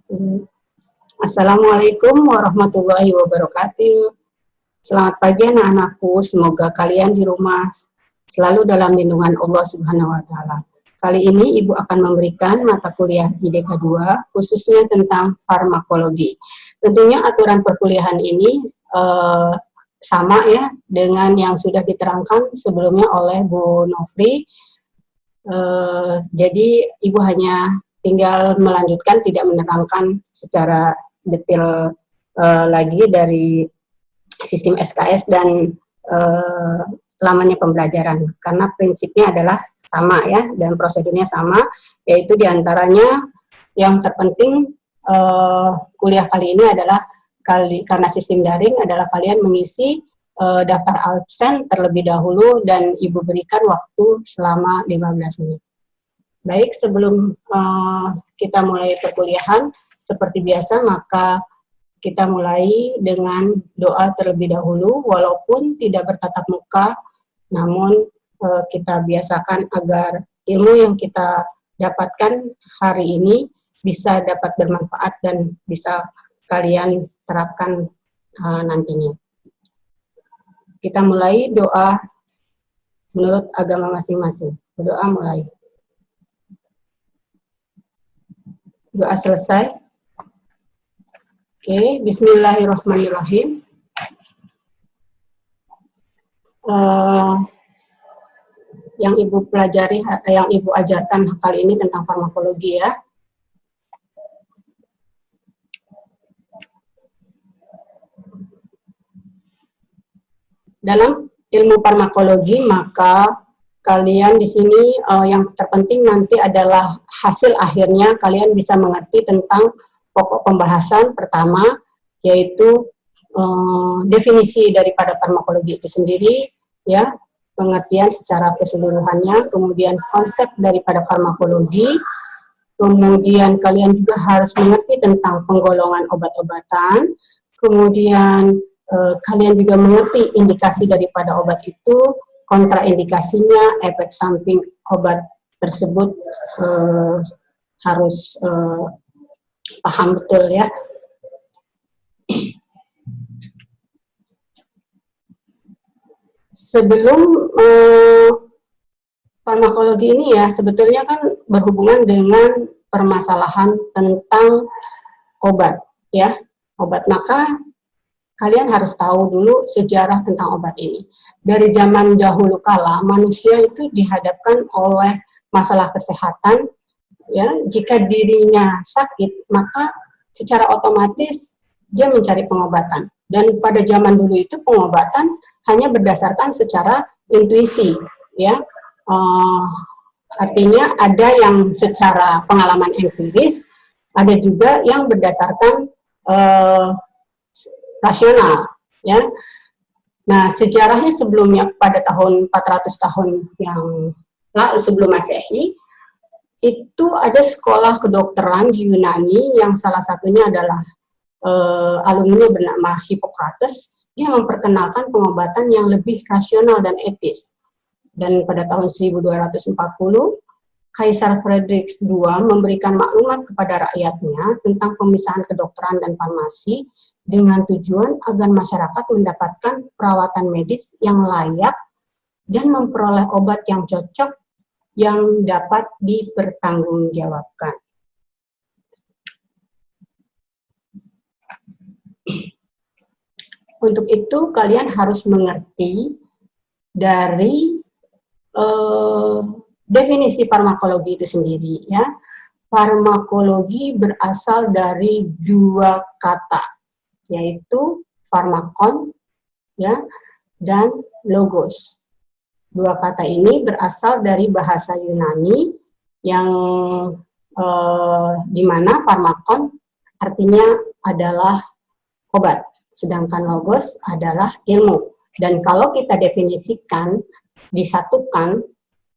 Hmm. Assalamualaikum warahmatullahi wabarakatuh. Selamat pagi anak-anakku, semoga kalian di rumah selalu dalam lindungan Allah Subhanahu wa Ta'ala. Kali ini Ibu akan memberikan mata kuliah IDK 2 khususnya tentang farmakologi. Tentunya aturan perkuliahan ini sama ya dengan yang sudah diterangkan sebelumnya oleh Bu Nofri. Jadi Ibu hanya tinggal melanjutkan, tidak menerangkan secara detail lagi dari sistem SKS dan lamanya pembelajaran, karena prinsipnya adalah sama ya, dan prosedurnya sama, yaitu diantaranya yang terpenting kuliah kali ini adalah karena sistem daring adalah kalian mengisi daftar absen terlebih dahulu dan Ibu berikan waktu selama 15 menit. Baik, sebelum kita mulai perkuliahan, seperti biasa, maka kita mulai dengan doa terlebih dahulu, walaupun tidak bertatap muka, namun kita biasakan agar ilmu yang kita dapatkan hari ini bisa dapat bermanfaat dan bisa kalian terapkan nantinya. Kita mulai doa menurut agama masing-masing. Berdoa mulai. Doa selesai. Oke, bismillahirrahmanirrahim. Yang Ibu pelajari, yang Ibu ajarkan kali ini tentang farmakologi ya. Dalam ilmu farmakologi, maka kalian di sini yang terpenting nanti adalah hasil akhirnya kalian bisa mengerti tentang pokok pembahasan pertama, yaitu definisi daripada farmakologi itu sendiri, ya, pengertian secara keseluruhannya, kemudian konsep daripada farmakologi, kemudian kalian juga harus mengerti tentang penggolongan obat-obatan, kemudian kalian juga mengerti indikasi daripada obat itu, kontraindikasinya, efek samping obat tersebut harus paham betul ya. Sebelum farmakologi ini ya, sebetulnya kan berhubungan dengan permasalahan tentang obat ya, obat. Maka kalian harus tahu dulu sejarah tentang obat ini. Dari zaman dahulu kala, manusia itu dihadapkan oleh masalah kesehatan, ya. Jika dirinya sakit, maka secara otomatis dia mencari pengobatan. Dan pada zaman dulu itu pengobatan hanya berdasarkan secara intuisi, ya. Artinya ada yang secara pengalaman empiris, ada juga yang berdasarkan rasional, ya. Nah, sejarahnya sebelumnya pada tahun 400 tahun yang lalu sebelum Masehi, itu ada sekolah kedokteran di Yunani yang salah satunya adalah alumni bernama Hippocrates. Dia memperkenalkan pengobatan yang lebih rasional dan etis. Dan pada tahun 1240, Kaisar Frederick II memberikan maklumat kepada rakyatnya tentang pemisahan kedokteran dan farmasi dengan tujuan agar masyarakat mendapatkan perawatan medis yang layak dan memperoleh obat yang cocok yang dapat dipertanggungjawabkan. Untuk itu kalian harus mengerti dari definisi farmakologi itu sendiri ya. Farmakologi berasal dari dua kata, yaitu farmakon ya dan logos. Dua kata ini berasal dari bahasa Yunani yang di mana farmakon artinya adalah obat, sedangkan logos adalah ilmu. Dan kalau kita definisikan, disatukan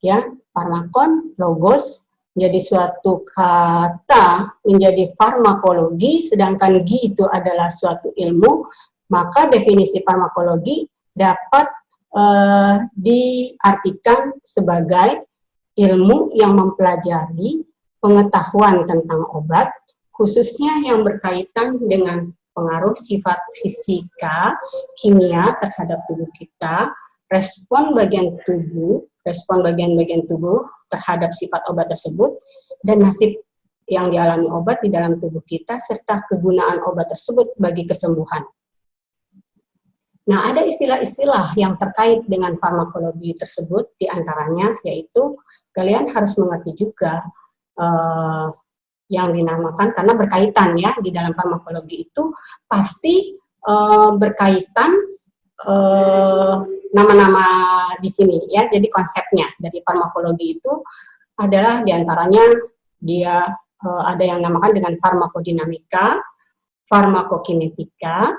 ya, farmakon, logos menjadi suatu kata menjadi farmakologi, sedangkan gi itu adalah suatu ilmu, maka definisi farmakologi dapat diartikan sebagai ilmu yang mempelajari pengetahuan tentang obat khususnya yang berkaitan dengan pengaruh sifat fisika, kimia terhadap tubuh kita, respon bagian-bagian tubuh terhadap sifat obat tersebut, dan nasib yang dialami obat di dalam tubuh kita, serta kegunaan obat tersebut bagi kesembuhan. Nah, ada istilah-istilah yang terkait dengan farmakologi tersebut, diantaranya yaitu kalian harus mengerti juga yang dinamakan, karena berkaitan ya, di dalam farmakologi itu pasti berkaitan nama-nama di sini ya. Jadi konsepnya dari farmakologi itu adalah diantaranya dia ada yang namakan dengan farmakodinamika, farmakokinetika,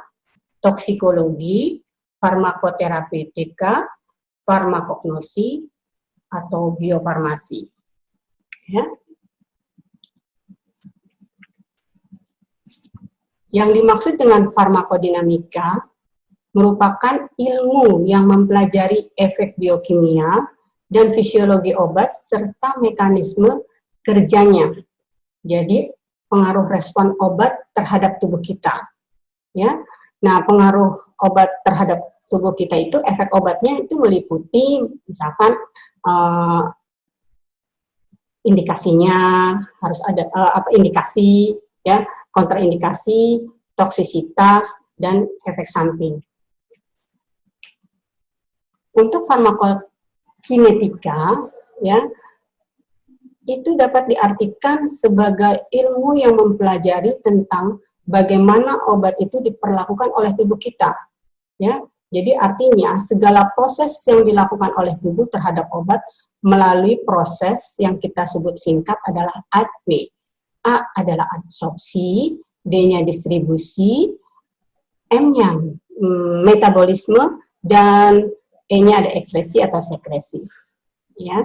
toksikologi, farmakoterapeutika, farmakognosi, atau biofarmasi. Ya. Yang dimaksud dengan farmakodinamika merupakan ilmu yang mempelajari efek biokimia dan fisiologi obat serta mekanisme kerjanya. Jadi pengaruh respon obat terhadap tubuh kita. Ya. Nah, pengaruh obat terhadap tubuh kita itu, efek obatnya itu meliputi misalkan indikasinya, harus ada indikasi, ya, kontraindikasi, toksisitas, dan efek samping. Untuk farmakokinetika, ya, itu dapat diartikan sebagai ilmu yang mempelajari tentang bagaimana obat itu diperlakukan oleh tubuh kita, ya. Jadi artinya segala proses yang dilakukan oleh tubuh terhadap obat melalui proses yang kita sebut singkat adalah ADP. A adalah absorpsi, D-nya distribusi, M-nya metabolisme, dan E-nya ada ekskresi atau sekresi. Ya.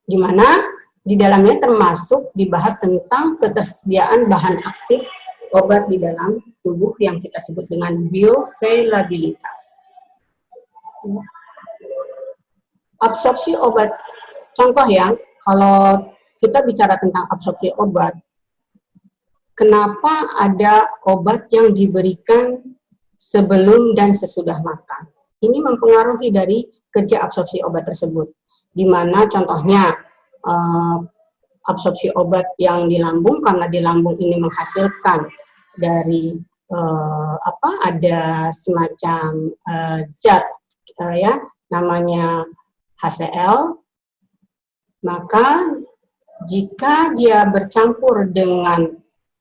Dimana di dalamnya termasuk dibahas tentang ketersediaan bahan aktif obat di dalam tubuh yang kita sebut dengan bioavailabilitas. Absorpsi obat, contoh ya, kalau kita bicara tentang absorpsi obat, kenapa ada obat yang diberikan sebelum dan sesudah makan? Ini mempengaruhi dari kerja absorpsi obat tersebut, di mana contohnya absorpsi obat yang di lambung, karena di lambung ini menghasilkan dari ada semacam zat ya, namanya HCl, maka jika dia bercampur dengan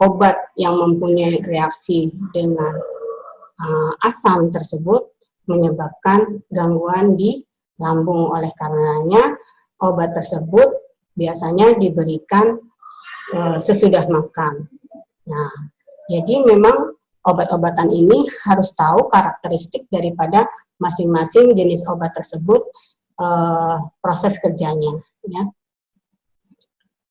obat yang mempunyai reaksi dengan asam tersebut, menyebabkan gangguan di lambung. Oleh karenanya obat tersebut biasanya diberikan sesudah makan. Nah, jadi memang obat-obatan ini harus tahu karakteristik daripada masing-masing jenis obat tersebut, proses kerjanya. Ya.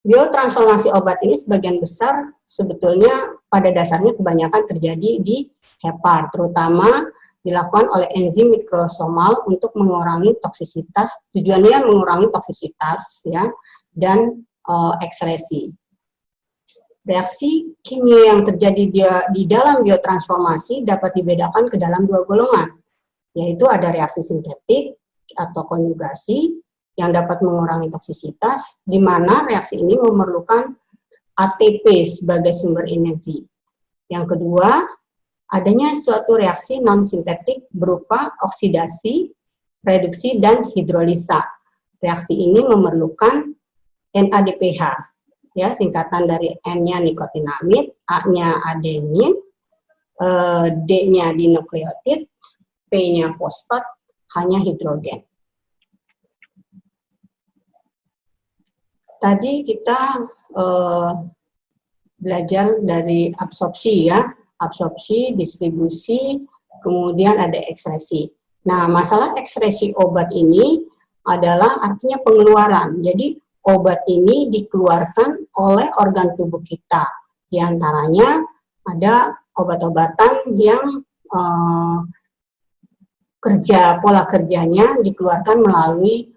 Biotransformasi obat ini sebagian besar sebetulnya pada dasarnya kebanyakan terjadi di hepar, terutama dilakukan oleh enzim mikrosomal untuk mengurangi toksisitas, tujuannya mengurangi toksisitas ya, dan ekskresi. Reaksi kimia yang terjadi di dalam biotransformasi dapat dibedakan ke dalam dua golongan, yaitu ada reaksi sintetik atau konjugasi yang dapat mengurangi toksisitas, di mana reaksi ini memerlukan ATP sebagai sumber energi. Yang kedua, adanya suatu reaksi non-sintetik berupa oksidasi, reduksi, dan hidrolisa. Reaksi ini memerlukan NADPH, ya, singkatan dari N-nya nikotinamid, A-nya adenin, D-nya dinukleotid, P-nya fosfat, H-nya hidrogen. Tadi kita belajar dari absorpsi ya, absorpsi, distribusi, kemudian ada ekskresi. Nah, masalah ekskresi obat ini adalah artinya pengeluaran. Jadi obat ini dikeluarkan oleh organ tubuh kita. Di antaranya ada obat-obatan yang pola kerjanya dikeluarkan melalui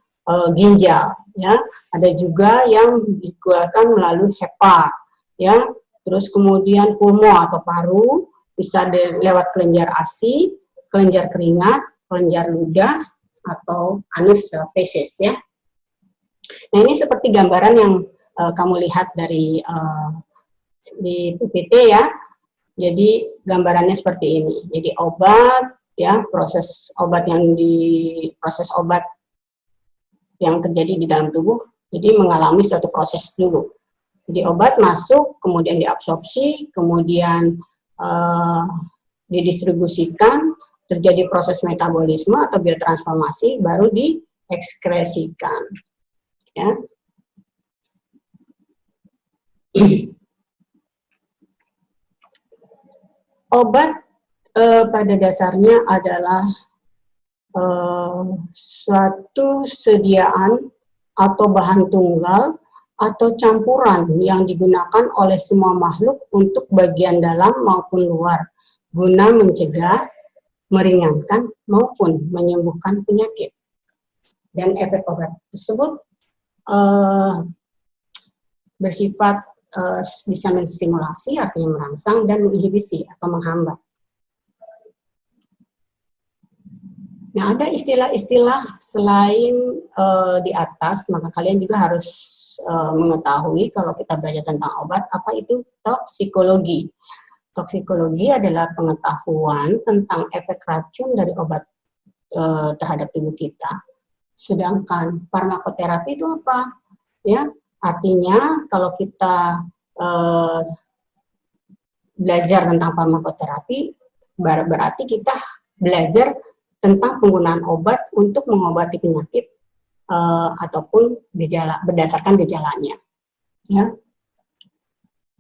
ginjal, ya. Ada juga yang dikeluarkan melalui hepar, ya. terus kemudian pulmo atau paru, bisa lewat kelenjar ASI, kelenjar keringat, kelenjar ludah, atau anus feses ya. Nah ini seperti gambaran yang kamu lihat dari di PPT ya. Jadi gambarannya seperti ini. Jadi obat ya, proses obat yang terjadi di dalam tubuh, jadi mengalami suatu proses dulu. Jadi obat masuk, kemudian diabsorpsi, kemudian didistribusikan, terjadi proses metabolisme atau biotransformasi, baru diekskresikan. Ya. Obat pada dasarnya adalah suatu sediaan atau bahan tunggal atau campuran yang digunakan oleh semua makhluk untuk bagian dalam maupun luar, guna mencegah, meringankan, maupun menyembuhkan penyakit. Dan efek obat tersebut bersifat bisa menstimulasi, artinya merangsang, dan menginhibisi atau menghambat. Nah, ada istilah-istilah selain di atas, maka kalian juga harus mengetahui kalau kita belajar tentang obat, apa itu toksikologi. Toksikologi adalah pengetahuan tentang efek racun dari obat terhadap tubuh kita. Sedangkan farmakoterapi itu apa? Ya, artinya kalau kita belajar tentang farmakoterapi, berarti kita belajar tentang penggunaan obat untuk mengobati penyakit ataupun gejala berdasarkan gejalanya. Ya.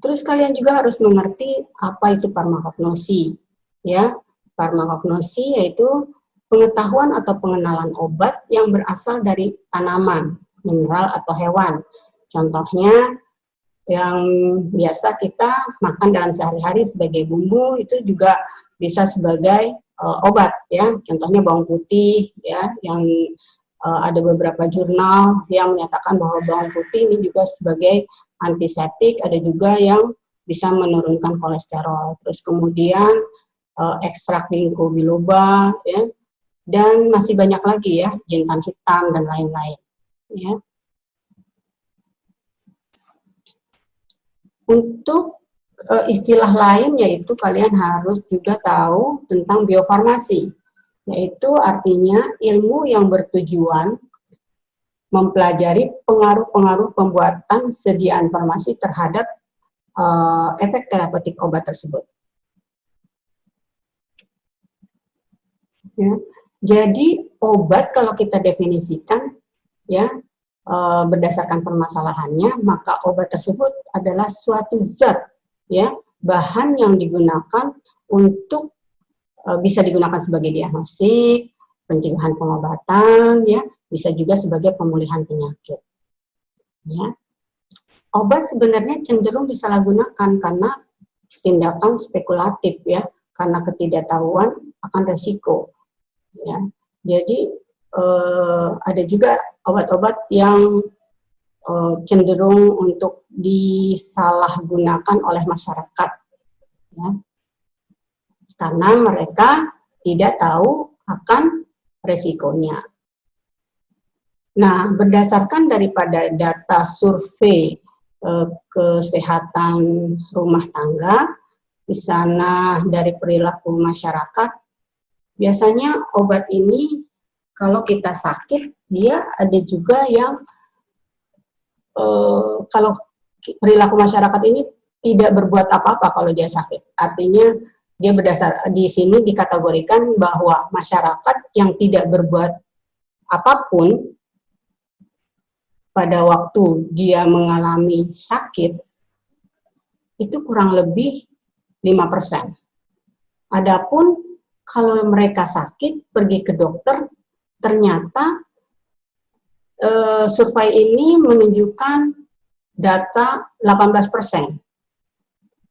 Terus kalian juga harus mengerti apa itu farmakognosi. Ya, farmakognosi yaitu pengetahuan atau pengenalan obat yang berasal dari tanaman, mineral atau hewan. Contohnya yang biasa kita makan dalam sehari-hari sebagai bumbu, itu juga bisa sebagai obat ya. Contohnya bawang putih ya, yang ada beberapa jurnal yang menyatakan bahwa bawang putih ini juga sebagai antiseptik, ada juga yang bisa menurunkan kolesterol. Terus kemudian ekstrak ginkgo biloba ya, dan masih banyak lagi ya, jintan hitam dan lain-lain ya. Untuk istilah lain yaitu kalian harus juga tahu tentang biofarmasi, yaitu artinya ilmu yang bertujuan mempelajari pengaruh-pengaruh pembuatan sediaan farmasi terhadap efek terapeutik obat tersebut. Ya. Jadi obat kalau kita definisikan ya berdasarkan permasalahannya, maka obat tersebut adalah suatu zat ya, bahan yang digunakan untuk bisa digunakan sebagai diagnostik, pencegahan pengobatan ya, bisa juga sebagai pemulihan penyakit. Ya. Obat sebenarnya cenderung disalahgunakan karena tindakan spekulatif ya, karena ketidaktahuan akan resiko. Ya. Jadi ada juga obat-obat yang cenderung untuk disalahgunakan oleh masyarakat, ya, karena mereka tidak tahu akan resikonya. Nah, berdasarkan daripada data survei kesehatan rumah tangga, di sana dari perilaku masyarakat, biasanya obat ini kalau kita sakit, dia ada juga yang kalau perilaku masyarakat ini tidak berbuat apa-apa kalau dia sakit. Artinya dia berdasar di sini dikategorikan bahwa masyarakat yang tidak berbuat apapun pada waktu dia mengalami sakit itu kurang lebih 5%. Adapun kalau mereka sakit pergi ke dokter, ternyata survei ini menunjukkan data 18%.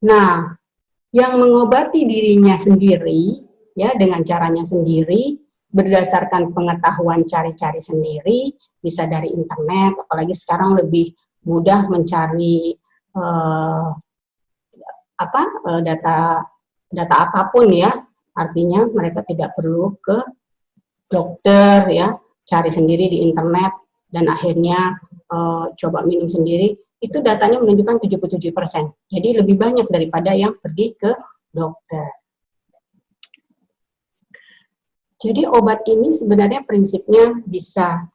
Nah, yang mengobati dirinya sendiri, ya dengan caranya sendiri, berdasarkan pengetahuan cari-cari sendiri, bisa dari internet, apalagi sekarang lebih mudah mencari data apapun ya. Artinya mereka tidak perlu ke dokter ya, cari sendiri di internet dan akhirnya coba minum sendiri. Itu datanya menunjukkan 77%. Jadi lebih banyak daripada yang pergi ke dokter. Jadi obat ini sebenarnya prinsipnya bisa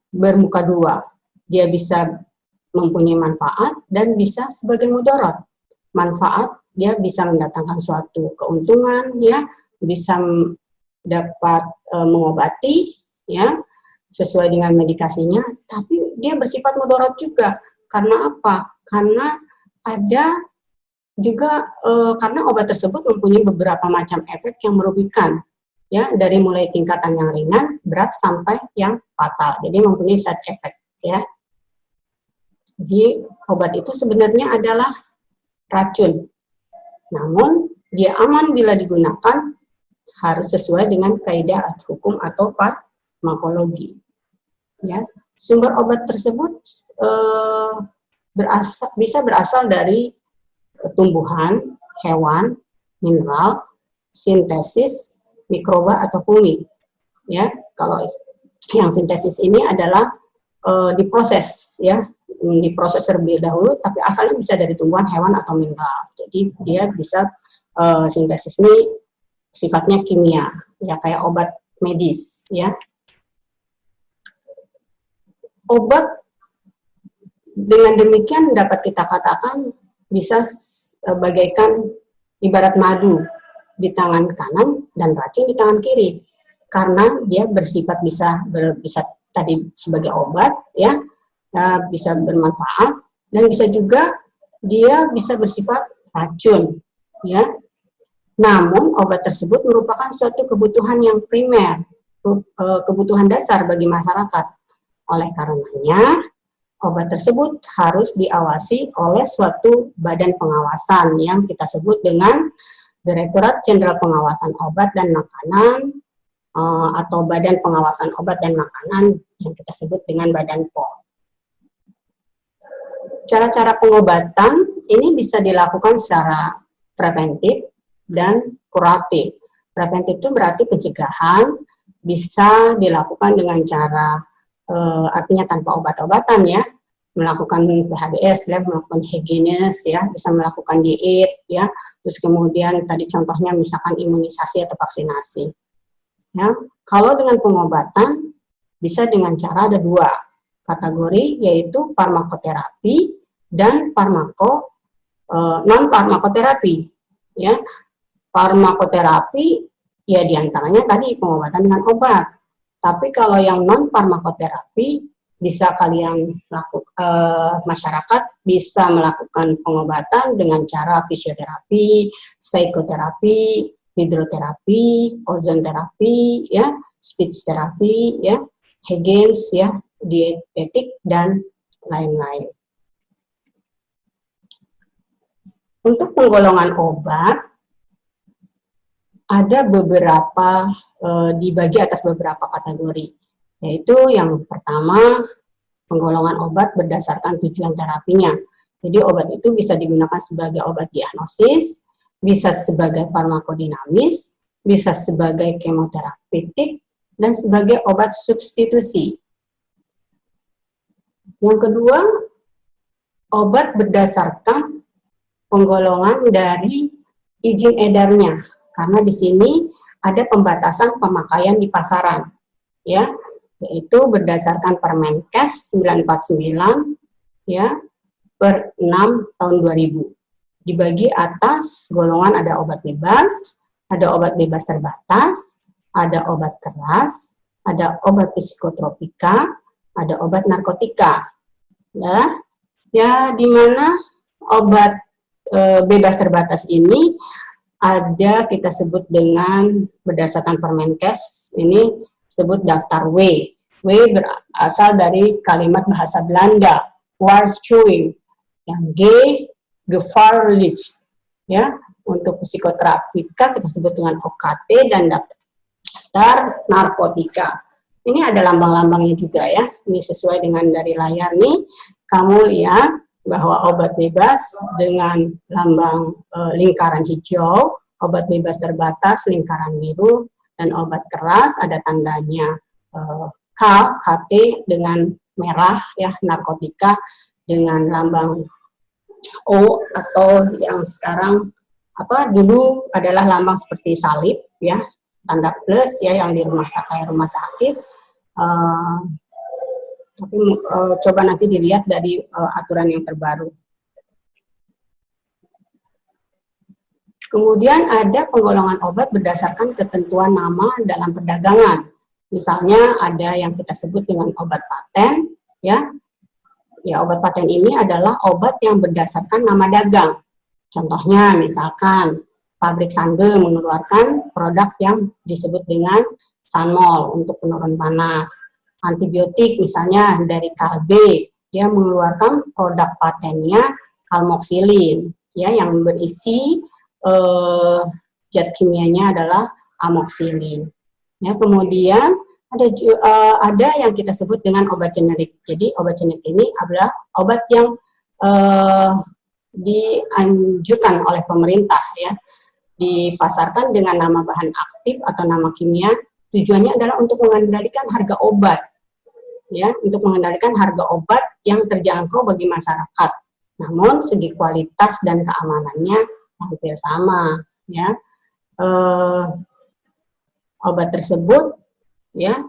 bermuka dua. Dia bisa mempunyai manfaat dan bisa sebagai mudarat. Manfaat, dia bisa mendatangkan suatu keuntungan, ya, bisa dapat mengobati, ya, sesuai dengan medikasinya, tapi dia bersifat mudarat juga. Karena apa? Karena ada juga karena obat tersebut mempunyai beberapa macam efek yang merugikan, ya, dari mulai tingkatan yang ringan, berat sampai yang fatal. Jadi mempunyai side effect, ya. Jadi obat itu sebenarnya adalah racun. Namun dia aman bila digunakan harus sesuai dengan kaidah hukum atau farmakologi. Ya, sumber obat tersebut bisa berasal dari tumbuhan, hewan, mineral, sintesis, mikroba atau fungi. Ya, kalau yang sintesis ini adalah diproses, ya, diproses terlebih dahulu, tapi asalnya bisa dari tumbuhan, hewan atau mineral. Jadi dia bisa sintesis ini sifatnya kimia, ya, kayak obat medis, ya. Obat dengan demikian dapat kita katakan bisa bagaikan ibarat madu di tangan kanan dan racun di tangan kiri, karena dia bersifat bisa tadi sebagai obat, ya, bisa bermanfaat, dan bisa juga dia bisa bersifat racun, ya. Namun obat tersebut merupakan suatu kebutuhan yang primer, kebutuhan dasar bagi masyarakat. Oleh karenanya obat tersebut harus diawasi oleh suatu badan pengawasan yang kita sebut dengan Direktorat Jenderal Pengawasan Obat dan Makanan, atau Badan Pengawasan Obat dan Makanan yang kita sebut dengan Badan POM. Cara-cara pengobatan ini bisa dilakukan secara preventif dan kuratif. Preventif itu berarti pencegahan, bisa dilakukan dengan cara artinya tanpa obat-obatan, ya, melakukan PHBS, ya, melakukan higienis, ya, bisa melakukan diet, ya, terus kemudian tadi contohnya misalkan imunisasi atau vaksinasi. Ya, kalau dengan pengobatan bisa dengan cara ada dua kategori, yaitu farmakoterapi dan non farmakoterapi. Ya, farmakoterapi ya diantaranya tadi pengobatan dengan obat. Tapi kalau yang non farmakoterapi bisa kalian masyarakat bisa melakukan pengobatan dengan cara fisioterapi, psikoterapi, hidroterapi, ozon terapi, ya, speech terapi, ya, Higgins, ya, dietetik dan lain-lain. Untuk penggolongan obat ada beberapa dibagi atas beberapa kategori, yaitu yang pertama penggolongan obat berdasarkan tujuan terapinya. Jadi obat itu bisa digunakan sebagai obat diagnosis, bisa sebagai farmakodinamis, bisa sebagai kemoterapeutik, dan sebagai obat substitusi. Yang kedua, obat berdasarkan penggolongan dari izin edarnya, karena di sini ada pembatasan pemakaian di pasaran, ya, yaitu berdasarkan Permenkes 949, ya, per 6 tahun 2000. Dibagi atas golongan ada obat bebas terbatas, ada obat keras, ada obat psikotropika, ada obat narkotika. Ya, di mana obat bebas terbatas ini ada kita sebut dengan berdasarkan Permenkes ini sebut daftar W. W berasal dari kalimat bahasa Belanda, waarschuwing. Yang G, gevaarlijk. Ya, untuk psikoterapika kita sebut dengan OKT dan daftar narkotika. Ini ada lambang-lambangnya juga, ya. Ini sesuai dengan dari layar nih. Kamu lihat bahwa obat bebas dengan lambang lingkaran hijau, obat bebas terbatas lingkaran biru, dan obat keras ada tandanya K, KT dengan merah ya, narkotika dengan lambang O, atau yang sekarang dulu adalah lambang seperti salib ya, tanda plus ya, yang di rumah sakit. Tapi coba nanti dilihat dari aturan yang terbaru. Kemudian ada penggolongan obat berdasarkan ketentuan nama dalam perdagangan. Misalnya ada yang kita sebut dengan obat paten, ya. Ya, obat paten ini adalah obat yang berdasarkan nama dagang. Contohnya misalkan pabrik Sange mengeluarkan produk yang disebut dengan Sanmol untuk penurun panas. Antibiotik misalnya dari Kalbe, dia mengeluarkan produk patennya Kalmoxilin, ya, yang berisi zat kimianya adalah amoxilin. Ya, kemudian ada yang kita sebut dengan obat generik. Jadi obat generik ini adalah obat yang dianjurkan oleh pemerintah ya, dipasarkan dengan nama bahan aktif atau nama kimia. Tujuannya adalah untuk mengendalikan harga obat, ya, untuk mengendalikan harga obat yang terjangkau bagi masyarakat. Namun segi kualitas dan keamanannya hampir sama, ya. Obat tersebut, ya,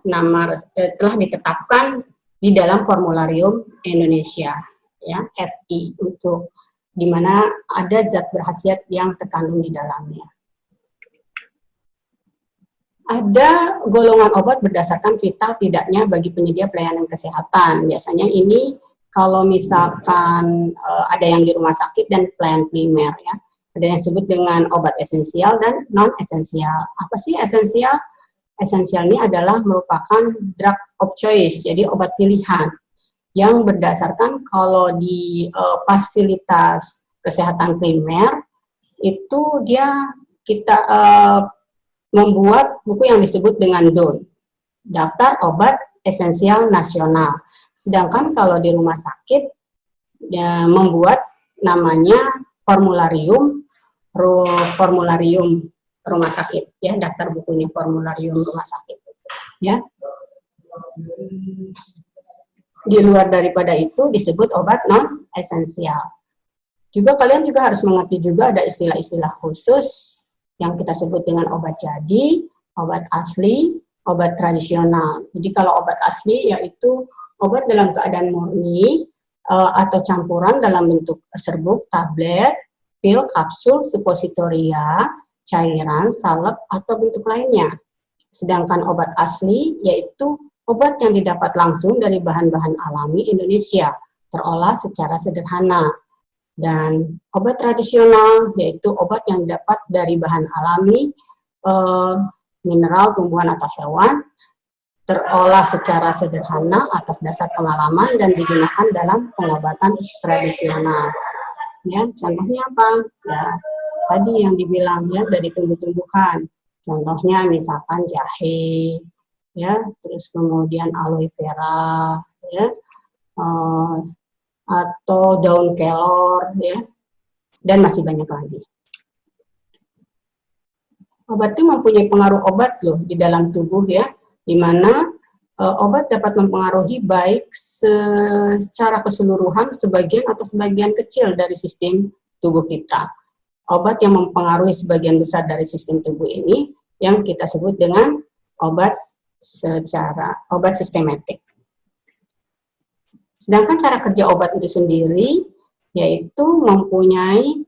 telah ditetapkan di dalam Formularium Indonesia, ya, FI, untuk di mana ada zat berkhasiat yang terkandung di dalamnya. Ada golongan obat berdasarkan vital tidaknya bagi penyedia pelayanan kesehatan. Biasanya ini kalau misalkan ada yang di rumah sakit dan pelayanan primer ya. Ada yang disebut dengan obat esensial dan non-esensial. Apa sih esensial? Esensial ini adalah merupakan drug of choice, jadi obat pilihan yang berdasarkan kalau di fasilitas kesehatan primer itu kita membuat buku yang disebut dengan DON, Daftar Obat Esensial Nasional. Sedangkan kalau di rumah sakit ya, membuat namanya formularium rumah sakit, ya, daftar bukunya formularium rumah sakit, ya. Di luar daripada itu disebut obat non esensial. Juga kalian juga harus mengerti juga ada istilah-istilah khusus yang kita sebut dengan obat jadi, obat asli, obat tradisional. Jadi kalau obat asli yaitu obat dalam keadaan murni atau campuran dalam bentuk serbuk, tablet, pil, kapsul, suppositoria, cairan, salep, atau bentuk lainnya. Sedangkan obat asli yaitu obat yang didapat langsung dari bahan-bahan alami Indonesia, terolah secara sederhana. Dan obat tradisional yaitu obat yang didapat dari bahan alami, mineral, tumbuhan, atau hewan, terolah secara sederhana atas dasar pengalaman dan digunakan dalam pengobatan tradisional. Ya, contohnya apa? Ya, tadi yang dibilang ya, dari tumbuh-tumbuhan. Contohnya misalkan jahe, ya, terus kemudian aloe vera, ya, atau daun kelor, ya, dan masih banyak lagi. Obat itu mempunyai pengaruh obat loh di dalam tubuh ya, di mana obat dapat mempengaruhi baik secara keseluruhan sebagian atau sebagian kecil dari sistem tubuh kita. Obat yang mempengaruhi sebagian besar dari sistem tubuh ini yang kita sebut dengan obat sistematik. Sedangkan cara kerja obat itu sendiri yaitu mempunyai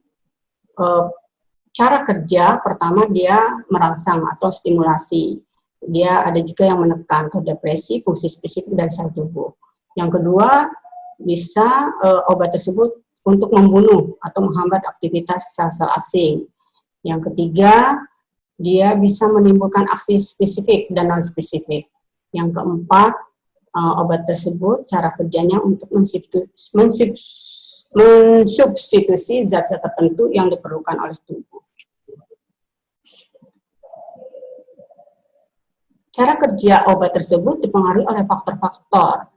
cara kerja. Pertama, dia merangsang atau stimulasi. Dia ada juga yang menekan atau depresi fungsi spesifik dari sel tubuh. Yang kedua, bisa obat tersebut untuk membunuh atau menghambat aktivitas sel-sel asing. Yang ketiga, dia bisa menimbulkan aksi spesifik dan non-spesifik. Yang keempat, obat tersebut cara kerjanya untuk mensubstitusi zat-zat tertentu yang diperlukan oleh tubuh. Cara kerja obat tersebut dipengaruhi oleh faktor-faktor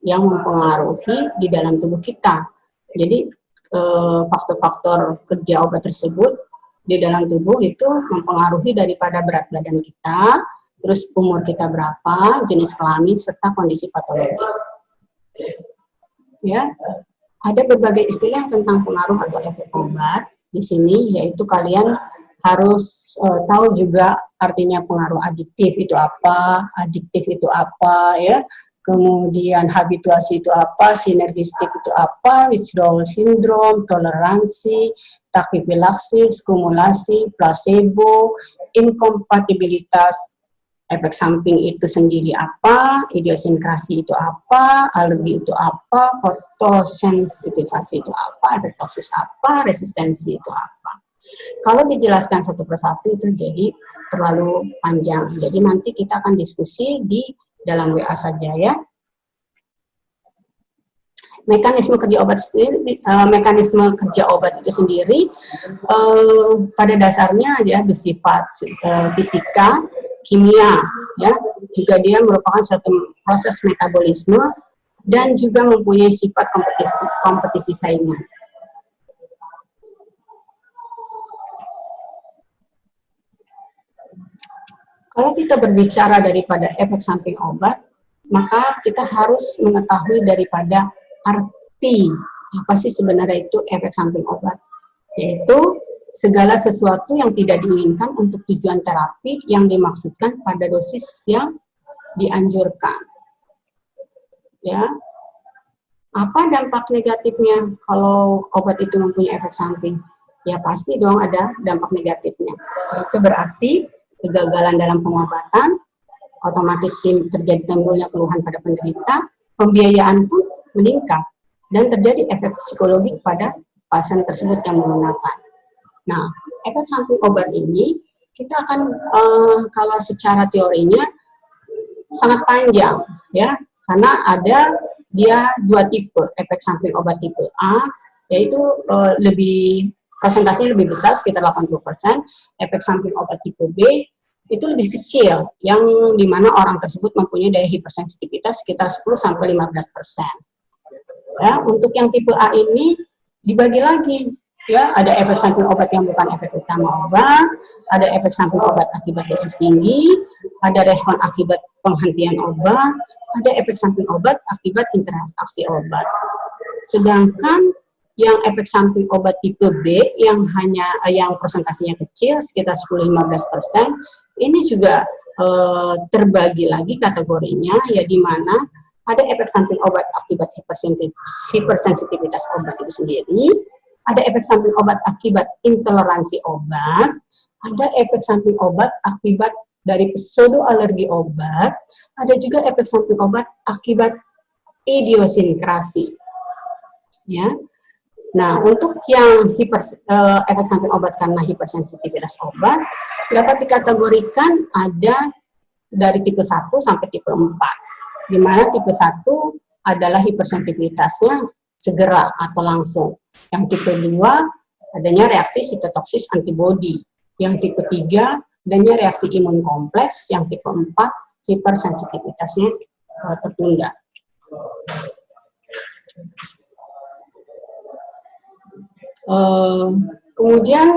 yang mempengaruhi di dalam tubuh kita. Jadi faktor-faktor kerja obat tersebut di dalam tubuh itu mempengaruhi daripada berat badan kita, terus umur kita berapa, jenis kelamin, serta kondisi patologi. Ya, ada berbagai istilah tentang pengaruh atau efek obat di sini, yaitu kalian harus tahu juga artinya pengaruh adiktif itu apa, ya. Kemudian habituasi itu apa, sinergistik itu apa, withdrawal syndrome, toleransi, takipilaksis, kumulasi, placebo, inkompatibilitas, efek samping itu sendiri apa, idiosinkrasi itu apa, alergi itu apa, fotosensitisasi itu apa, efek toksis apa, resistensi itu apa. Kalau dijelaskan satu persatu itu jadi terlalu panjang. Jadi nanti kita akan diskusi di dalam WA saja ya. Mekanisme kerja obat sendiri, itu sendiri pada dasarnya ya bersifat fisika, kimia, ya. Juga dia merupakan suatu proses metabolisme dan juga mempunyai sifat kompetisi saingan. Kalau kita berbicara daripada efek samping obat, maka kita harus mengetahui daripada arti apa sih sebenarnya itu efek samping obat, yaitu segala sesuatu yang tidak diinginkan untuk tujuan terapi yang dimaksudkan pada dosis yang dianjurkan. Ya, apa dampak negatifnya kalau obat itu mempunyai efek samping? Ya pasti dong ada dampak negatifnya. Itu berarti kegagalan dalam pengobatan, otomatis terjadi timbulnya keluhan pada penderita, pembiayaan pun meningkat, dan terjadi efek psikologi pada pasien tersebut yang menggunakan. Nah, efek samping obat ini, kita akan, kalau secara teorinya, sangat panjang, ya, karena ada dia dua tipe, efek samping obat tipe A, yaitu presentasinya lebih besar, sekitar 80%, efek samping obat tipe B, itu lebih kecil, yang dimana orang tersebut mempunyai daya hipersensitivitas sekitar 10-15%. Ya, untuk yang tipe A ini dibagi lagi, ya, ada efek samping obat yang bukan efek utama obat, ada efek samping obat akibat dosis tinggi, ada respon akibat penghentian obat, ada efek samping obat akibat interaksi obat. Sedangkan yang efek samping obat tipe B yang presentasinya kecil sekitar 10-15%, ini juga terbagi lagi kategorinya, ya, di mana ada efek samping obat akibat hipersensitivitas obat itu sendiri, ada efek samping obat akibat intoleransi obat, ada efek samping obat akibat dari pseudoalergi obat, ada juga efek samping obat akibat idiosinkrasi. Ya. Nah, untuk yang efek samping obat karena hipersensitivitas obat dapat dikategorikan ada dari tipe 1 sampai tipe 4. Di mana tipe 1 adalah hipersensitivitasnya segera atau langsung. Yang tipe 2 adanya reaksi sitotoksis antibodi. Yang tipe 3 adanya reaksi imun kompleks. Yang tipe 4 hipersensitivitasnya tertunda. Kemudian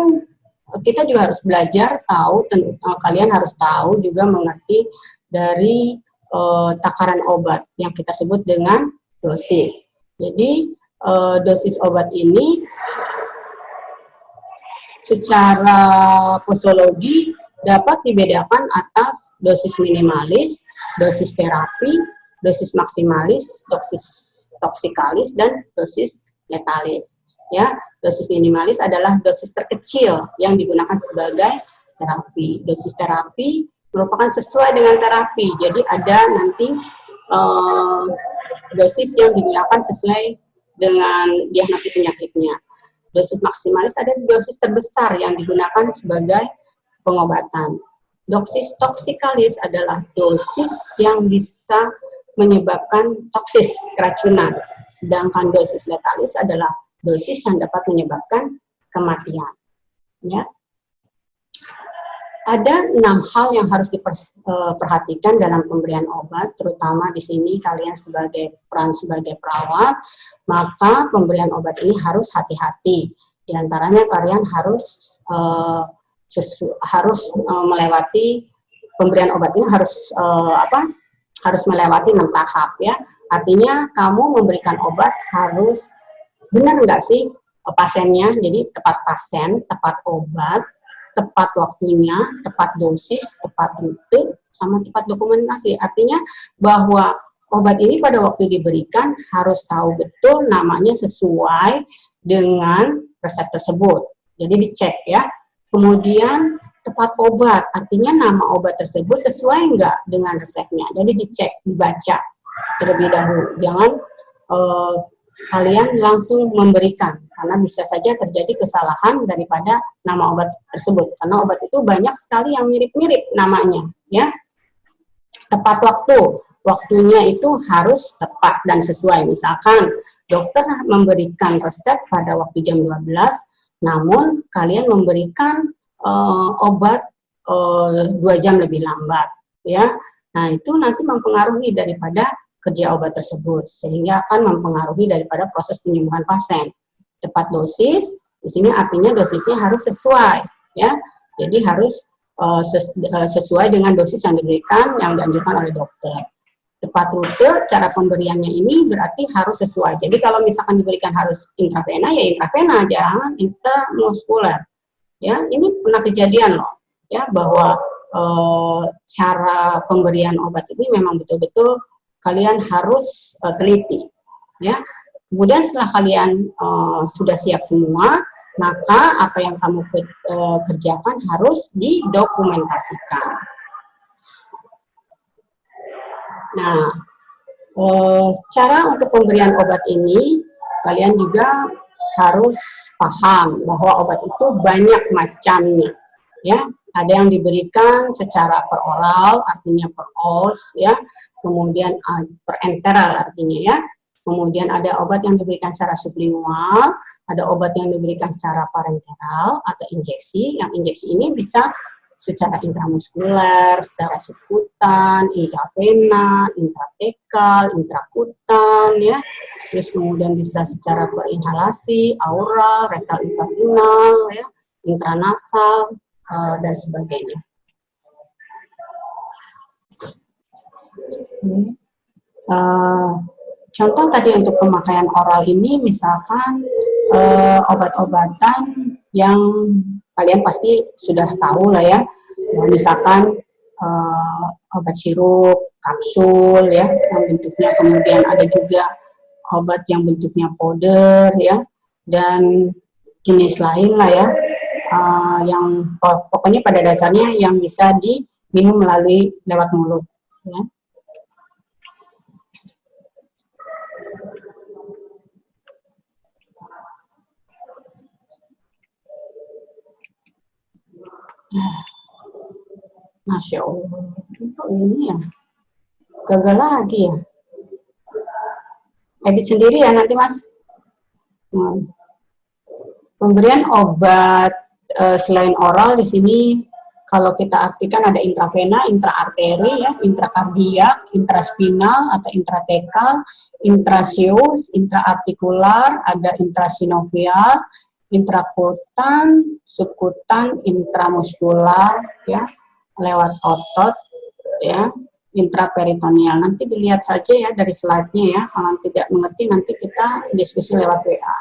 kita juga harus belajar kalian harus tahu juga mengerti dari takaran obat yang kita sebut dengan dosis. Jadi dosis obat ini secara posologi dapat dibedakan atas dosis minimalis, dosis terapi, dosis maksimalis, dosis toksikalis, dan dosis letalis. Ya, dosis minimalis adalah dosis terkecil yang digunakan sebagai terapi. Dosis terapi merupakan sesuai dengan terapi. Jadi ada nanti dosis yang digunakan sesuai dengan diagnosis penyakitnya. Dosis maksimalis ada dosis terbesar yang digunakan sebagai pengobatan. Dosis toksikalis adalah dosis yang bisa menyebabkan toksis, keracunan. Sedangkan dosis letalis adalah dosis yang dapat menyebabkan kematian. Ya. Ada 6 hal yang harus diperhatikan dalam pemberian obat, terutama di sini kalian sebagai peran sebagai perawat, maka pemberian obat ini harus hati-hati. Di antaranya kalian harus melewati pemberian obat ini harus melewati 6 tahap ya. Artinya kamu memberikan obat harus benar nggak sih pasiennya, jadi tepat pasien, tepat obat, tepat waktunya, tepat dosis, tepat rute, sama tepat dokumentasi. Artinya bahwa obat ini pada waktu diberikan harus tahu betul namanya sesuai dengan resep tersebut. Jadi dicek ya. Kemudian tepat obat, artinya nama obat tersebut sesuai enggak dengan resepnya. Jadi dicek, dibaca terlebih dahulu. Jangan kalian langsung memberikan, karena bisa saja terjadi kesalahan daripada nama obat tersebut. Karena obat itu banyak sekali yang mirip-mirip namanya, ya. Tepat waktunya itu harus tepat dan sesuai. Misalkan dokter memberikan resep pada waktu jam 12, namun kalian memberikan obat 2 jam lebih lambat, ya. Nah, itu nanti mempengaruhi daripada kerja obat tersebut, sehingga akan mempengaruhi daripada proses penyembuhan pasien. Tepat dosis, di sini artinya dosisnya harus sesuai, ya. Jadi harus sesuai dengan dosis yang diberikan, yang dianjurkan oleh dokter. Tepat rute, cara pemberiannya ini berarti harus sesuai. Jadi kalau misalkan diberikan harus intravena, ya intravena, jangan intramuskuler. Ya, ini pernah kejadian loh, ya, bahwa cara pemberian obat ini memang betul-betul kalian harus teliti, ya. Kemudian setelah kalian sudah siap semua, maka apa yang kamu kerjakan harus didokumentasikan. Nah, cara untuk pemberian obat ini kalian juga harus paham bahwa obat itu banyak macamnya, ya. Ada yang diberikan secara peroral, artinya per os, ya. Kemudian per enteral, artinya ya. Kemudian ada obat yang diberikan secara sublingual, ada obat yang diberikan secara parenteral atau injeksi. Yang injeksi ini bisa secara intramuskuler, secara subkutan, intravena, intratekal, intrakutan, ya. Terus kemudian bisa secara perinhalasi, aural, rektal intravenal, ya, intranasal, dan sebagainya. Contoh tadi untuk pemakaian oral ini, misalkan obat-obatan yang kalian pasti sudah tahu lah ya, misalkan obat sirup, kapsul ya, yang bentuknya, kemudian ada juga obat yang bentuknya powder ya, dan jenis lain lah ya, yang pokoknya pada dasarnya yang bisa diminum melalui lewat mulut ya. Masya Allah, ini ya gagal lagi ya. Edit sendiri ya nanti Mas. Pemberian obat selain oral di sini kalau kita artikan ada intravena, intraarteri ya, intrakardiak, intraspinal atau intratekal, intraseus, intraartikular, ada intrasinovial, intrakutan, subkutan, intramuskular ya, lewat otot ya, intraperitoneal. Nanti dilihat saja ya dari slide-nya ya. Kalau tidak mengerti nanti kita diskusi lewat WA.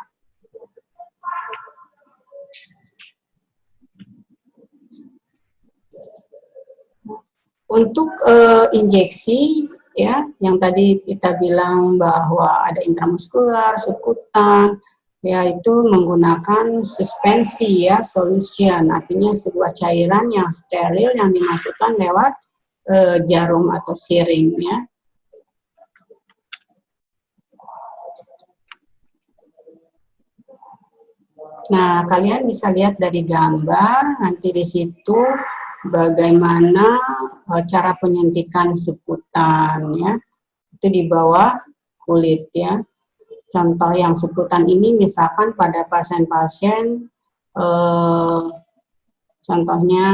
Untuk injeksi ya, yang tadi kita bilang bahwa ada intramuskular, subkutan, yaitu menggunakan suspensi ya, solution, artinya sebuah cairan yang steril yang dimasukkan lewat jarum atau siring ya. Nah, kalian bisa lihat dari gambar nanti di situ bagaimana cara penyuntikan subkutan ya. Itu di bawah kulit ya. Contoh yang subkutan ini misalkan pada pasien-pasien contohnya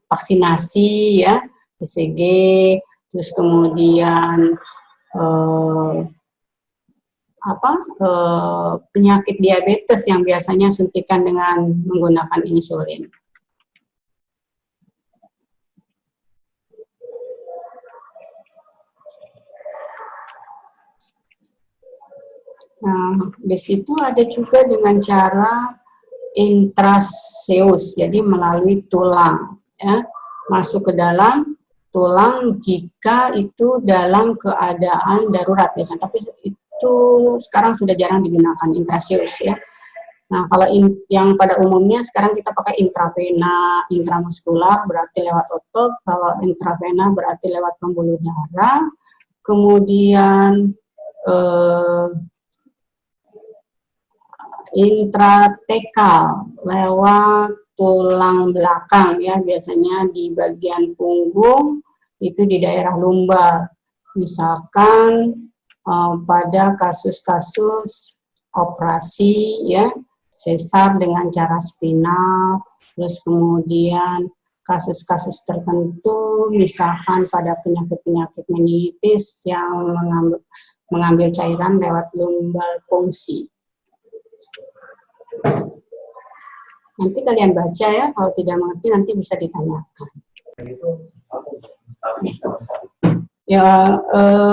vaksinasi ya, BCG, terus kemudian penyakit diabetes yang biasanya suntikan dengan menggunakan insulin. Nah, di situ ada juga dengan cara intraseus, jadi melalui tulang, ya, masuk ke dalam tulang jika itu dalam keadaan darurat biasanya, tapi itu sekarang sudah jarang digunakan intraseus ya. Nah, kalau yang pada umumnya sekarang kita pakai intravena, intramuskular berarti lewat otot, kalau intravena berarti lewat pembuluh darah, kemudian intratekal lewat tulang belakang ya, biasanya di bagian punggung itu di daerah lumbar. Misalkan pada kasus-kasus operasi ya, sesar dengan cara spinal, terus kemudian kasus-kasus tertentu misalkan pada penyakit-penyakit meningitis yang mengambil cairan lewat lumbal fungsi. Nanti kalian baca ya, kalau tidak mengerti nanti bisa ditanyakan. Ya,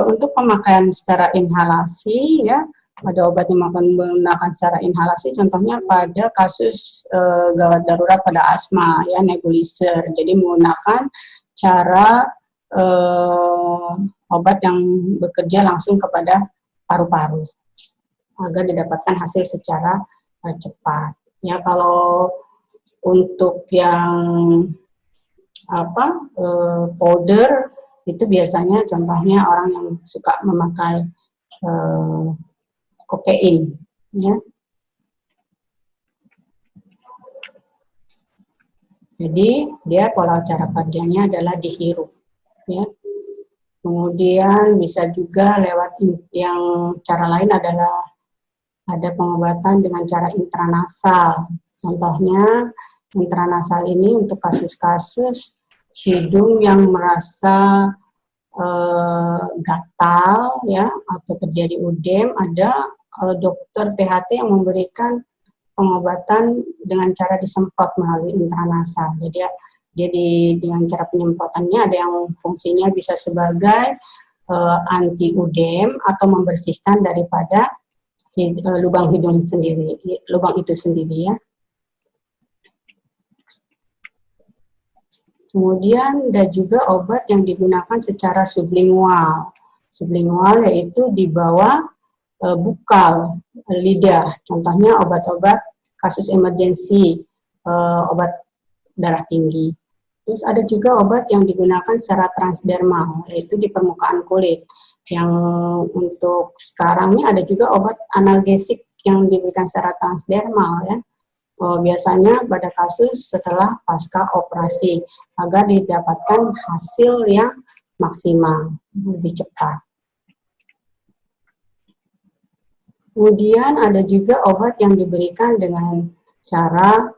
untuk pemakaian secara inhalasi ya, ada obat yang menggunakan secara inhalasi, contohnya pada kasus gawat darurat pada asma ya, nebulizer. Jadi menggunakan cara obat yang bekerja langsung kepada paru-paru agar didapatkan hasil secara cepat. Ya, kalau untuk yang powder itu biasanya contohnya orang yang suka memakai kokain, ya. Jadi dia pola cara kerjanya adalah dihirup, ya. Kemudian bisa juga lewat yang cara lain adalah ada pengobatan dengan cara intranasal. Contohnya intranasal ini untuk kasus-kasus hidung yang merasa gatal ya atau terjadi udem, ada dokter THT yang memberikan pengobatan dengan cara disemprot melalui intranasal. Jadi dengan cara penyemprotannya ada yang fungsinya bisa sebagai anti udem atau membersihkan daripada lubang hidung sendiri, lubang itu sendiri ya. Kemudian ada juga obat yang digunakan secara sublingual. Sublingual yaitu di bawah bukal lidah. Contohnya obat-obat kasus emergensi, obat darah tinggi. Terus ada juga obat yang digunakan secara transdermal, yaitu di permukaan kulit. Yang untuk sekarang ini ada juga obat analgesik yang diberikan secara transdermal ya. Biasanya pada kasus setelah pasca operasi agar didapatkan hasil yang maksimal, lebih cepat. Kemudian ada juga obat yang diberikan dengan cara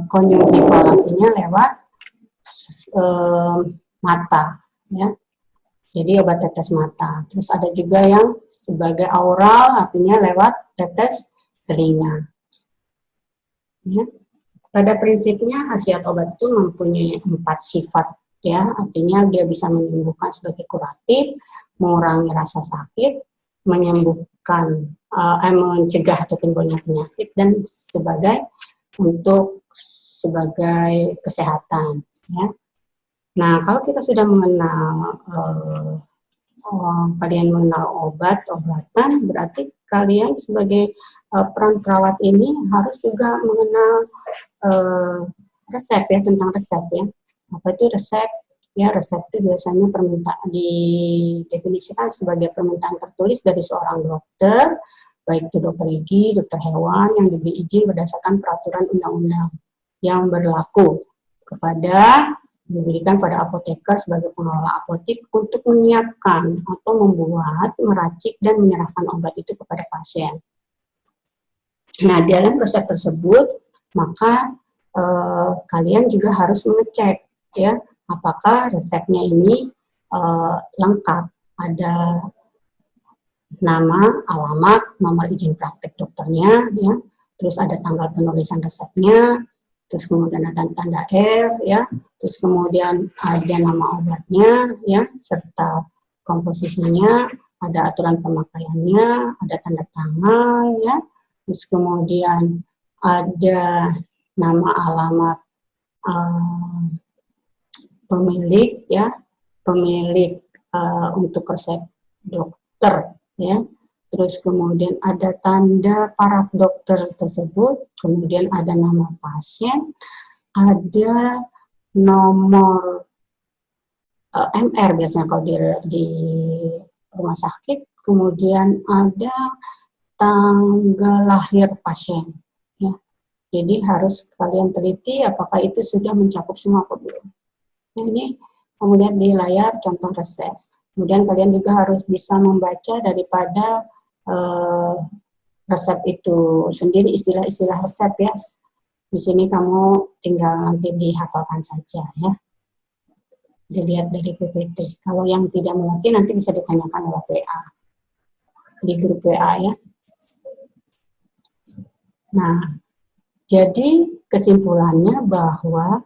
konjungtival, artinya lewat mata ya. Jadi obat tetes mata. Terus ada juga yang sebagai oral, artinya lewat tetes telinga. Ya. Pada prinsipnya khasiat obat itu mempunyai 4 sifat, ya. Artinya dia bisa menyembuhkan sebagai kuratif, mengurangi rasa sakit, menyembuhkan, mencegah atau timbulnya penyakit, dan sebagai kesehatan. Ya. Nah, kalau kita sudah mengenal, kalian mengenal obat-obatan, berarti kalian sebagai peran perawat ini harus juga mengenal resep ya, tentang resep ya. Apa itu resep? Ya, resep itu biasanya didefinisikan sebagai permintaan tertulis dari seorang dokter, baik itu dokter gigi, dokter hewan, yang diberi izin berdasarkan peraturan undang-undang yang berlaku diberikan pada apoteker sebagai pengelola apotek untuk menyiapkan atau membuat, meracik, dan menyerahkan obat itu kepada pasien. Nah, dalam resep tersebut, maka kalian juga harus mengecek ya, apakah resepnya ini lengkap, ada nama, alamat, nomor izin praktek dokternya, ya, terus ada tanggal penulisan resepnya, terus kemudian ada tanda R, ya, terus kemudian ada nama obatnya, ya, serta komposisinya, ada aturan pemakaiannya, ada tanda tangan, ya, terus kemudian ada nama alamat pemilik, ya, pemilik untuk resep dokter, ya, terus kemudian ada tanda paraf dokter tersebut, kemudian ada nama pasien, ada nomor MR biasanya kalau di rumah sakit, kemudian ada tanggal lahir pasien, ya. Jadi harus kalian teliti apakah itu sudah mencakup semua atau belum. Nah, ini kemudian di layar contoh resep. Kemudian kalian juga harus bisa membaca daripada resep itu sendiri, istilah-istilah resep, ya. Di sini kamu tinggal nanti dihafalkan saja, ya. Dilihat dari PPT. Kalau yang tidak mengerti nanti bisa ditanyakan oleh WA di grup WA, ya. Nah, jadi kesimpulannya bahwa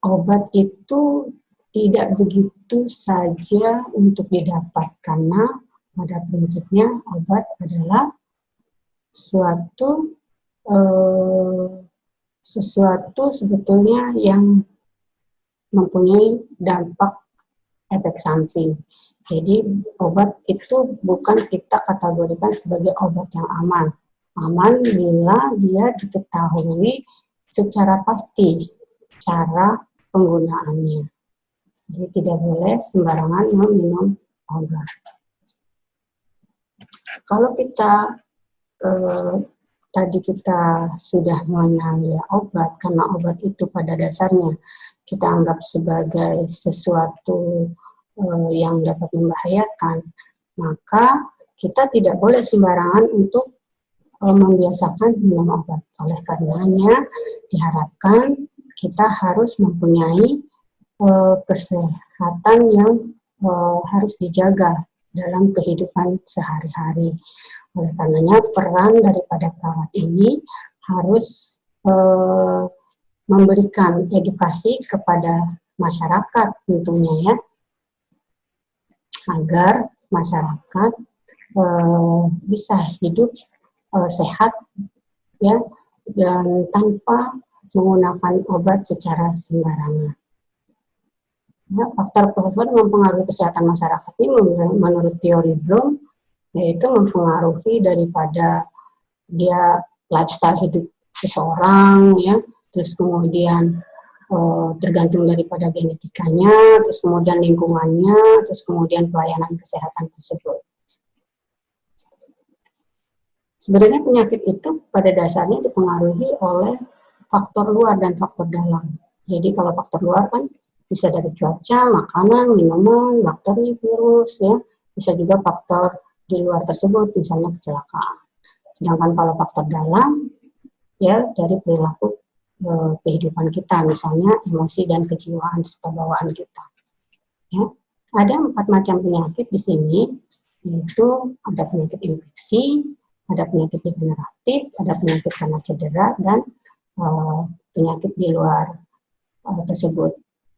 obat itu tidak begitu saja untuk didapat, karena pada prinsipnya obat adalah sesuatu sebetulnya yang mempunyai dampak efek samping. Jadi obat itu bukan kita kategorikan sebagai obat yang aman. Aman bila dia diketahui secara pasti cara penggunaannya. Jadi tidak boleh sembarangan meminum obat. Kalau kita tadi kita sudah mengenali obat, karena obat itu pada dasarnya kita anggap sebagai sesuatu yang dapat membahayakan, maka kita tidak boleh sembarangan untuk membiasakan minum obat. Oleh karenanya diharapkan kita harus mempunyai kesehatan yang harus dijaga dalam kehidupan sehari-hari. Oleh karenanya peran daripada perawat ini harus memberikan edukasi kepada masyarakat tentunya, ya, agar masyarakat bisa hidup sehat, ya, dan tanpa menggunakan obat secara sembarangan. Ya, faktor mempengaruhi kesehatan masyarakat ini menurut teori Bloom, yaitu mempengaruhi daripada dia lifestyle hidup seseorang, ya, terus kemudian tergantung daripada genetikanya, terus kemudian lingkungannya, terus kemudian pelayanan kesehatan tersebut. Sebenarnya penyakit itu pada dasarnya dipengaruhi oleh faktor luar dan faktor dalam. Jadi kalau faktor luar kan bisa dari cuaca, makanan, minuman, bakteri, virus, ya, bisa juga faktor di luar tersebut, misalnya kecelakaan. Sedangkan kalau faktor dalam, ya, dari perilaku kehidupan kita, misalnya emosi dan kejiwaan serta bawaan kita. Ya. Ada 4 macam penyakit di sini, yaitu ada penyakit infeksi, ada penyakit degeneratif, ada penyakit karena cedera, dan penyakit di luar tersebut.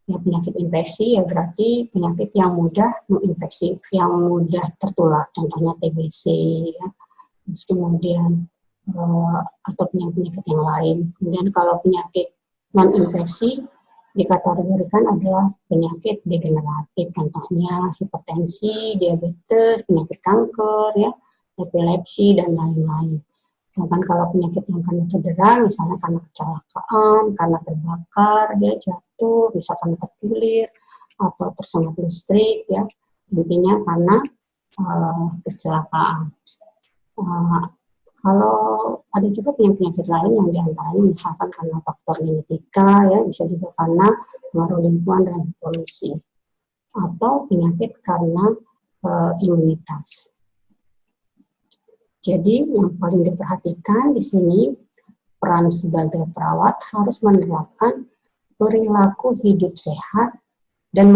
Ya, penyakit infeksi ya berarti penyakit yang mudah menginfeksi, yang mudah tertular, contohnya TBC, ya. Terus kemudian atau penyakit yang lain. Kemudian kalau penyakit non-infeksi dikategorikan adalah penyakit degeneratif, contohnya hipertensi, diabetes, penyakit kanker, ya, epilepsi, dan lain-lain. Bahkan kalau penyakit yang karena cedera, misalnya karena kecelakaan, karena terbakar, dia jatuh, bisa karena terkilir, atau tersengat listrik, ya, intinya karena kecelakaan. Kalau ada juga penyakit lain yang diantaranya misalkan karena faktor genetika, ya, bisa juga karena pengaruh lingkungan dan polusi, atau penyakit karena imunitas. Jadi yang paling diperhatikan di sini peran sebagai perawat harus menerapkan perilaku hidup sehat dan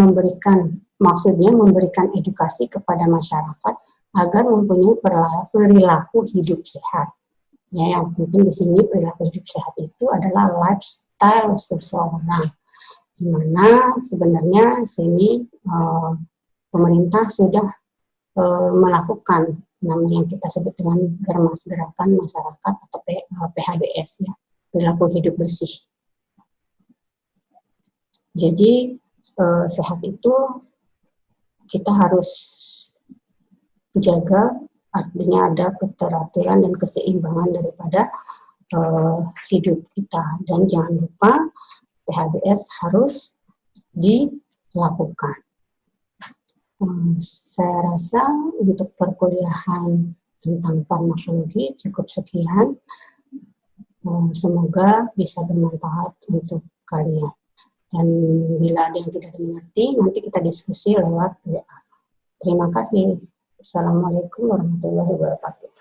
maksudnya memberikan edukasi kepada masyarakat agar mempunyai perilaku hidup sehat. Ya, yang mungkin di sini perilaku hidup sehat itu adalah lifestyle seseorang, di mana sebenarnya sini pemerintah sudah melakukan namanya yang kita sebut dengan Germas Gerakan Masyarakat atau PHBS, ya, perilaku hidup bersih. Jadi sehat itu kita harus jaga, artinya ada keteraturan dan keseimbangan daripada hidup kita, dan jangan lupa PHBS harus dilakukan. Saya rasa untuk perkuliahan tentang farmakologi cukup sekian. Semoga bisa bermanfaat untuk kalian. Dan bila ada yang tidak dimengerti, nanti kita diskusi lewat WA. Terima kasih. Assalamualaikum warahmatullahi wabarakatuh.